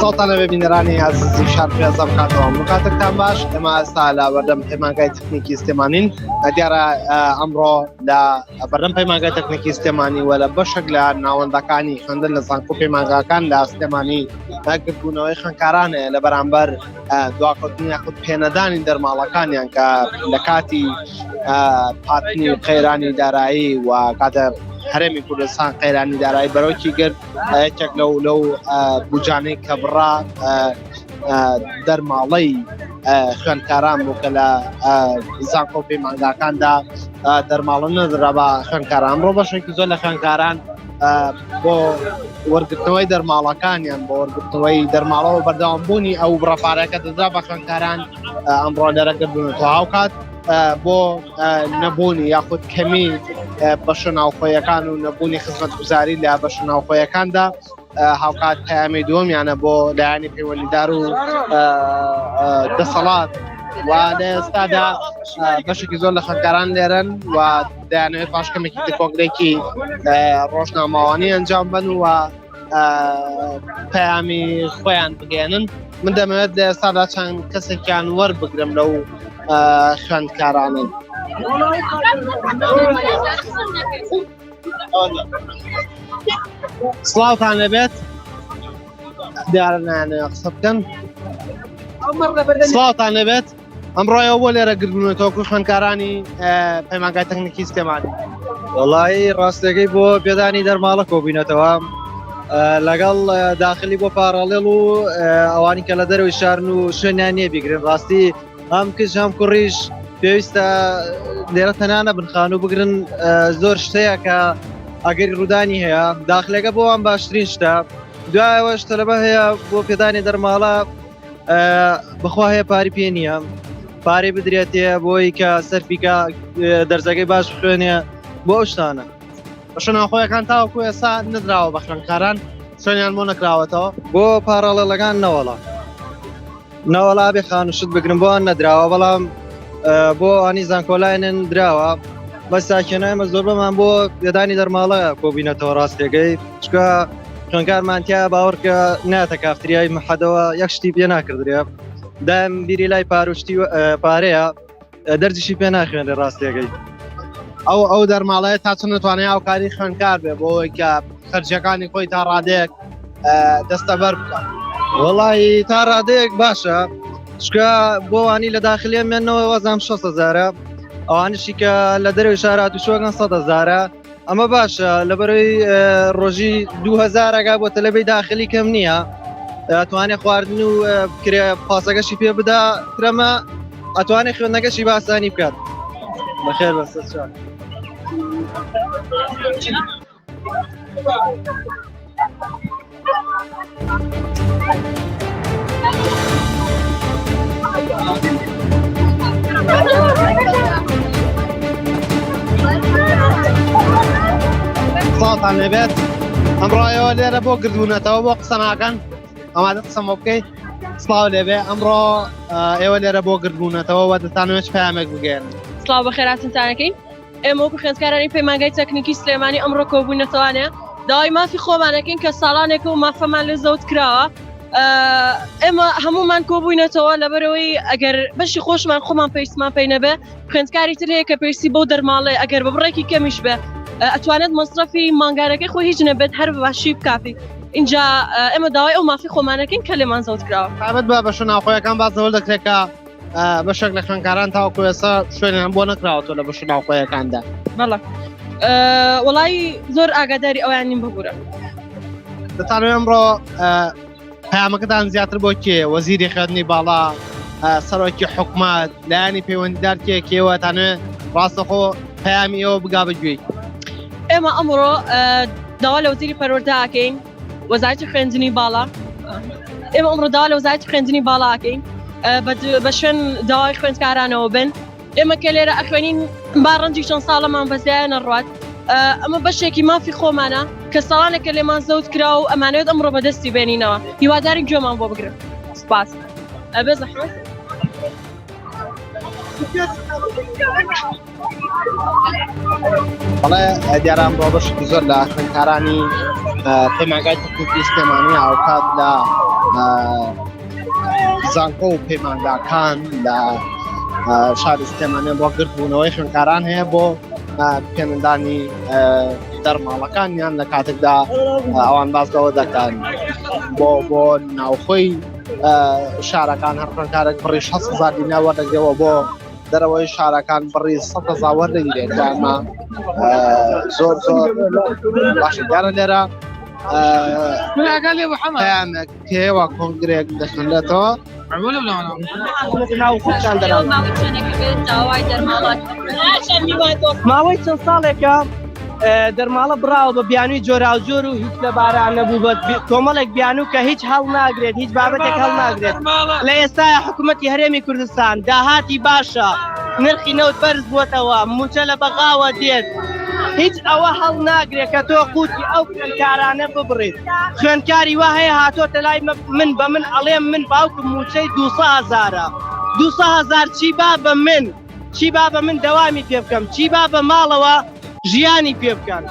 سڵتانە ببینەرانی عزیزی شارپی ئەزەم کاتەوە کاتێکتان باش ئێمە ئێستا لە بەردەم پەیمانگای تەکنیکی سلێمانین دیارە ئەمڕۆ لە بەردەم پەیمانگای تەکنیکی سلێمانی وە لە بەشێک لە ناوەندەکانی خوێندن لە زانکۆ پەیمانگاکان لە سلێمانی گرتبوونەوەی خوێندکارانەیە لە بەرامبەر دواکەوتنی یاخود پێنەدانی دەرماڵەکانیان کە لە کاتی هاتنی قەیرانی دارایی و کاتە هەرێمی کوردستان قەیرانی دارایی بەرەوکی گرت یەکێک لەو بوجانەی کە بڕا دەرماڵەی خوێندکاران بوو کە لە زانکۆ پەیمانگاکاندا دەرماڵە نەدرا بە خوێندکاران ئەمڕۆ بەشێکی زۆر لە خوێندکاران بۆ وەرگرتنەوەی دەرماڵەکانیان بۆ وەرگرتنەوەی دەرماڵەوە بەردەوامبوونی ئەو بڕەپارەکە دەدرا بە خوێندکاران ئەمڕۆ لەرەگەبوونەوە هاوکات بۆ نەبوونی یاخود کەمی بەشە ناوخۆیەکان و نەبوونی خزمەتگوزاری لە بەشە ناوخۆیەکاندا هاوکات پەیامی دووەمیانە بۆ لایەنی پەیوەندیدار و دەسەڵات و لە ئێستادا بەشێکی زۆر لە خوێندکاران لێرن و دەیانەوێت پاشکەمێکی کۆنگرێکی ڕۆژنامەوانی ئەنجام بن و پەیامی خۆیان بگەێنن من دەمەوێت لە ئێستادا چەند کەسێکیان وەربگرم لەو خوێندکارانن سڵاوتان لەبێت دیارە نایانەوێت قسە بکەن سڵاوتان لەبێت ئەمڕۆیەوە بۆ لێرە گرتبوونەوە خوێندکارانی پەیمانگای تەکنیکی سلێمانی وەڵی ڕاستەکەی بۆ پێدانی دەرماڵە کۆبوونەتەوە لەگەڵ داخلی بۆ پارەڵێڵ و ئەوانی کە لە دەرەوەی شارن و شوێنیان نییە بیگرن ڕاستی هەم کچ هەم کوڕیش پێویستە لێرە تەنانە بنخان و بگرن زۆر شتەیە کە ئەگەری ڕوودانی هەیە داخلەکە بۆ ئەم باشترین شتە دوایەوە شتەلەبە هەیە بۆ پێدانی دەرماڵە بخوا هەیە پاری پێ نییە پارەی بدرێتێ بۆی کە سەرفیکە دەرزەکەی باش بخوێنێ بۆ ئەو شتانە بەشە ناوخۆیەکان تاوەکو ئێستا نەدراوە بە خوێندکاران شوێنیان بۆ نەکراوەتەوە بۆ پارەڵەلەکان نەوەڵا بێ خانوشت بگرن بۆ نەدراوە بەڵام بۆ ئانی زانکۆلاینن دراوە بە ساکێنایمە زۆر بەمان بۆ پێدانی دەرماڵە کۆبینەتەوە ڕاستێگەی چکە خوێندکارمانتیا باوەڕکە ناتە کافتریای محەدەوە یەک شتی پێ ناکردرێ دایم بیری لای پاروشتی پارەیە دەرجیشی پێ ناخوێنێ ڕاستێگەی ئەو دەرماڵەیە تا چۆن نتوانێت ئاوکاری خوێندکار بێ بۆ ئەوەی کە خەرجەکانی خۆی تا ڕادەیەک دەستەبەر بکە وەڵی تا ڕادەیەک باشە چکە بۆ وانی لە داخلی مێنەوە وەزام 6,000 ئەوانشی کە لە دەروی شارات و شوەگەن 100,000 ئەمە باشە لەبەرەوەی ڕۆژی 2000 بۆ تەلەبەی داخلی کەم نییە ئەتوانێت خواردن و کرێ پاسەکەشی پێ بدا کرەمە ئەتوانێت خوێندنەکەشی باسانی بکات بەخێر بەسەر چاک سڵاتان لەبێت ئەمڕۆیەوە لێرە بۆ گردوونەتەوە بۆ قسە ناکەن ئەمادە قسەمە بکەیت سڵاو لێبێ ئەمڕۆ ئێوە لێرە بۆ گردبوونەتەوە و دەتانەوێت پەیامێک بگەێنن سڵاو بەخێراتتانەکەین ئێمە وەکو خوێندکارانی پەیمانگای تەکنیکی سلێمانی ئەمڕۆ کۆبوونەتەوانە داوای مافی خۆمانەکەین کە ساڵانێکە و مافەمان لە زەوت کراوە ئێمە هەمومان کۆبووینەتەوە لەبەرەوەی ئەگەر بەشی خۆشمان خۆمان پێویستمان پێی نەبێ خوێندکاری تر هەیە کە پێویستی بەو دەرماڵێ ئەگەر بە بڕێکی کەمیش بێ ئەتوانێت مەصرفی مانگارەکەی خۆی هیچ نەبێت هەر باشی بکافی اینجا ئێمە داوای ئەو مافی خۆمانەکەین کە لێمان زەوت کراوە بابەت بە بەشە ناوخۆیەکان بازەوە دەکرێت کە بەشێک لە خوێندکاران تاوەکو ئێستا شوێنیان بۆ نەکراوەتەوە لە بەشە ناوخۆیەکاندا بەڵێ وەڵی زۆر ئاگاداری ئەویان نیم ببوورە دەتانەوێت ئەمڕۆ پەیامەکەتان زیاتر بۆ کێ وەزیری خوێندنی باڵا سەرۆکی حکومات لایەنی پەیوەندیدار کێوەتانەوێت ڕاستەخۆ پەیامی ئێوە بگا بگوێیت ئێمە ئەمڕۆ داوا لە وەزیری پەروەردەکەین وەزارەتی خوێندنی باڵا ئێمە ئەمڕۆ داوا لە وەزارەتی خوێندنی باڵاکەین بە شوێن داوای خوێندکارانەوە بن ئێمە کە لێرە ئەخوێنین با ڕەنجی چەند ساڵەمان بەزیایە نەڕوات ئەمە بەشێکی مافی خۆمانە کە ساڵانێکە لێمان زەوت کرا و ئەمانەوێت ئەمڕۆ بەدەستی بێنینەوە هیواداری گوێمان بۆ بگرن سپاس ئەبێ زەحمەت بەڵێ دیاران بۆ بەشێکی زۆر لە خوێندکارانی پەیمانگای تەکنیکی سلێمانی هاوکات لە زانکۆ و پەیمانگاکان لە شاری سلێمانیە بۆ گرتبوونەوەی خوێندکاران هەیە بۆ پێنندانی دەرماڵەکانیان لە کاتێکدا ئەوان باسەوە دەکەن بۆ ناوخۆی شارەکان هەر خوێندکارێک بڕی 6,000 دینار وەردەگرێەوە بۆ دەرەوەی شارەکان بڕی 100,000 وەردەگیرێت ئەمە زۆر باشە دیارە لێرە پەیامێک هەیە کۆنگرێک دەخوێنرێتەوە ماوەی چەند ساڵێکە دەرماڵە براوە بە بیانووی جۆراوجۆر و هیچ لە باران نەبوو بە کۆمەڵێک بیانوو کە هیچ هەڵ ناگرێت هیچ بابەتێک هەڵ ناگرێت لە ئێستا حکوومەتی هەرێمی کوردستان داهاتی باشە نرخی نەوت بەرز بووەتەوە موچە لە بەغاوە دێت هیچ ئەوە هەڵ ناگرێت کە تۆ قوتی ئەو خوێندکارانە ببڕیت خوێندکاری وا هەیە هاتۆتە لای من بە من ئەڵێم من باوکم موچەی 200,000 200,000 چی با بە من چی با بە من دەوامی پێ بکەم چی با بە ماڵەوە ژیانی پێ بکەن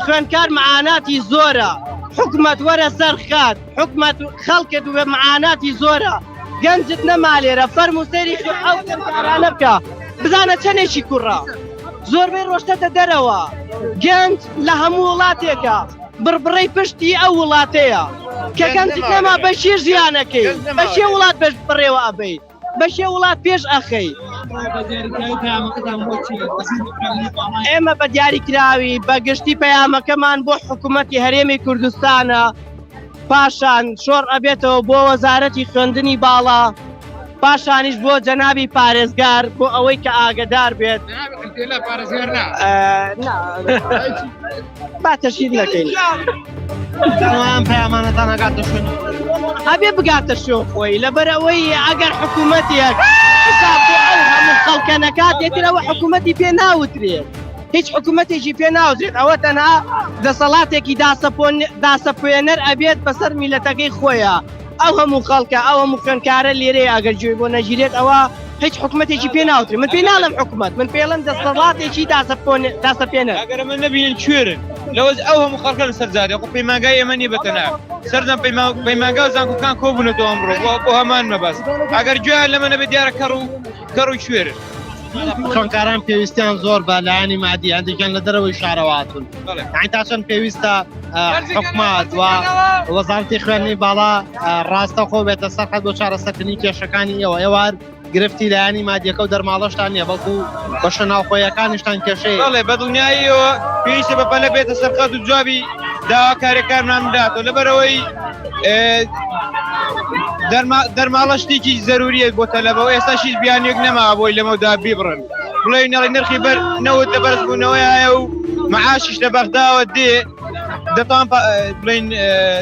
خوێندکار معاناتی زۆرە حکومەت وەرە سەر خات حکومەت خەڵکت بە معاناتی زۆرە گەنجت نەمالێرە فەرمو سەیری ئەو خوێندکارانە بکە بزانە چەندێکی کوڕە زۆربەی ڕۆشتەتە دەرەوە گەنج لە هەموو وڵاتێکە بڕبڕەی پشتی ئەو وڵاتەیە کە گەنجت نەما بەشێ ژیانەکەی بەشێ وڵات بەش بڕێوە ئەبەی بەشێ وڵات پێش ئەخەی ئێمە بە دیاریکراوی بەگشتی پەیامەکەمان بۆ حکوومەتی هەرێمی کوردستانە پاشان شۆڕ ئەبێتەوە بۆ وەزارەتی خوێندنی باڵا پاشانیش بۆ جەنابی پارێزگار بۆ ئەوەی کە ئاگدار بێت باتەشید نەکەین پەیامانەتان ئەگاتە شوێن ئەبێ بگاتە شوێن خۆی لەبەرەوەی ئەگەر حکوومەتێک حساب بۆ ئەو هەموو خەڵکە نەکات یەکرەوە حکوومەتی پێ ناوترێت هیچ حکوومەتێکی پێ ناوزێت ئەوە تەنها دەسەڵاتێکی داسەپێنەر ئەبێت بەسەر میلەتەکەی خۆیە ئەو هەموو خەڵکە ئەو هەموو خوێندکارە لێرەیە ئەگەر گوێی بۆ نەگیرێت ئەوە هیچ حکوومەتێکی پێ ناوترێت من پێ ناڵم حکوومەت من پێڵم دەسەڵاتێکی داسەپێنەر ئەگەر من نبینن کوێرن لەوەز ئەو هەموو خەڵکە لە سەرجارێ خۆ پەیمانگای ئێمە نیە بەتەنها سەردەم پەیمانگا و زانکۆکان کۆبوونەتەوە ئەمڕۆ بۆ هەمان مەبەست ئەگەر گوێیان لەمە نەبێت دیارە کەڕ و کوێرن خوێندکاران پێویستیان زۆر بە لایەنی مادی هەندێکیان لە دەرەوەی شارەواتون تا چەند پێویستە حکومەت و وەزارەتی خوێندنی باڵا ڕاستە خۆ بێتە سەرقەت بۆ چارەسەرکردنی کێشەکانی ئێوە گرفتی لایەنی مادیەکە و دەرماڵەشتان نیە بەڵکو بەشە ناوخۆیەکانیشتان کێشەیە بەڵێ بە دڵنیاییەوە پێویستە بەپەلە بێتە سەرقەت و جوابی داواکاریەکانمان بداتەوە لەبەرەوەی دەرماڵە شتێکی زەروریە بۆ تەلەبەوە ئێستاشیش بیانێک نەما بۆی لەمەدا بیبڕن بڵێ نەڵی نرخی نەوت لە بەرزبوونەوەیە و معاشیش لە بەغداوە دێ دەتوان بڵین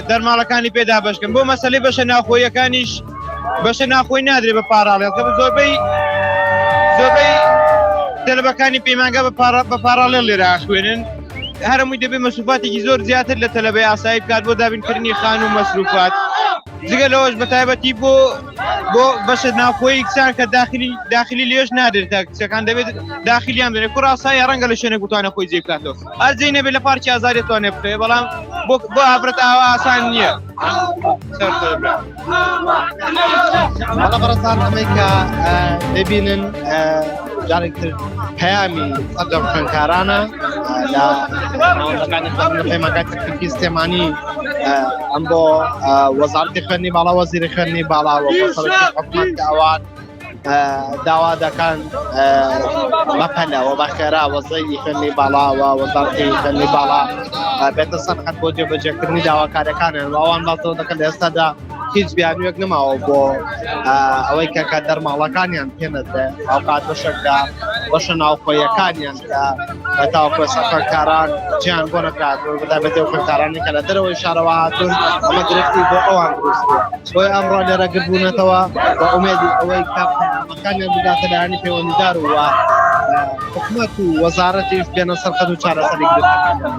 دەرماڵەکانی پێدا بەشکن بۆ مەسەلەی بەشە ناخۆیەکانیش بەشە ناخۆی نادرێ بە پاراڵێت کە زۆربەی تەلەبەکانی پەیمانگا بە پاراڵێل لێرە خوێنن هەرمووی دەبێت مەسروفاتێکی زۆر زیاتر لە تەلەبەی ئاسایی بکات بۆ دابینکردنی خان و مەسروفات جگە لەوەش بە تایبەتی بۆ بەشە ناوخۆی کسان کە داخلی لێش نادرێت تا کچەکان دەبێت داخلیان بێنێت کوڕ ئاسایی ڕەنگە لە شوێنێک بتوانە خۆی جێ بکاتەوە ئەرجەی نەبێت لە پارکی ئازادی توانێ بکرێت بەڵام بۆ ئافرەت ئاوا ئاسان نییە بەڵە بەڕێزان ئەمەی کە دەبینن جارێکتر پەیامی سەرجەم خوێندکارانە لە پەیمانگای تەکنیکی سلێمانی ئەم بۆ وەزارەتی خوێندنی باڵا وەزیری خوێندنی باڵاوە بۆ سەرۆکی حکوومەت کە ئەوان داوا دەکەن بەپەلەوە بەخێرا وەزەیری خوێندنی باڵاوە وەزارەتی خوێندنی باڵا بێتە سەرقەت بۆ جێبەجێکردنی داواکاریەکانیان ئەوان باسەوە دەکەن لە ئێستادا هیچ بیانوێک نماوە بۆ ئەوەی کە دەرماڵەکانیان پێنەدرێ ئەوقات بەشێکدا بەشە ناوخۆیەکانیان کە تاوەکو خوێندکاران جیان بۆ نەکات بەتابەتی ئەو خوێندکارانی کە لە دەرەوەی شارەوە هاتوون ئەمە گرفتی بۆ ئەوان دروستبووە بۆی ئەمڕۆ لێرە گربوونەتەوە بە ئومێدی ئەوەی کارمەکانیان بداتە لایەنی پەیوەندیدار و حکوومەت و وەزارەتیش بێنە سەرقەت و چارەسەری گرفتەکانیان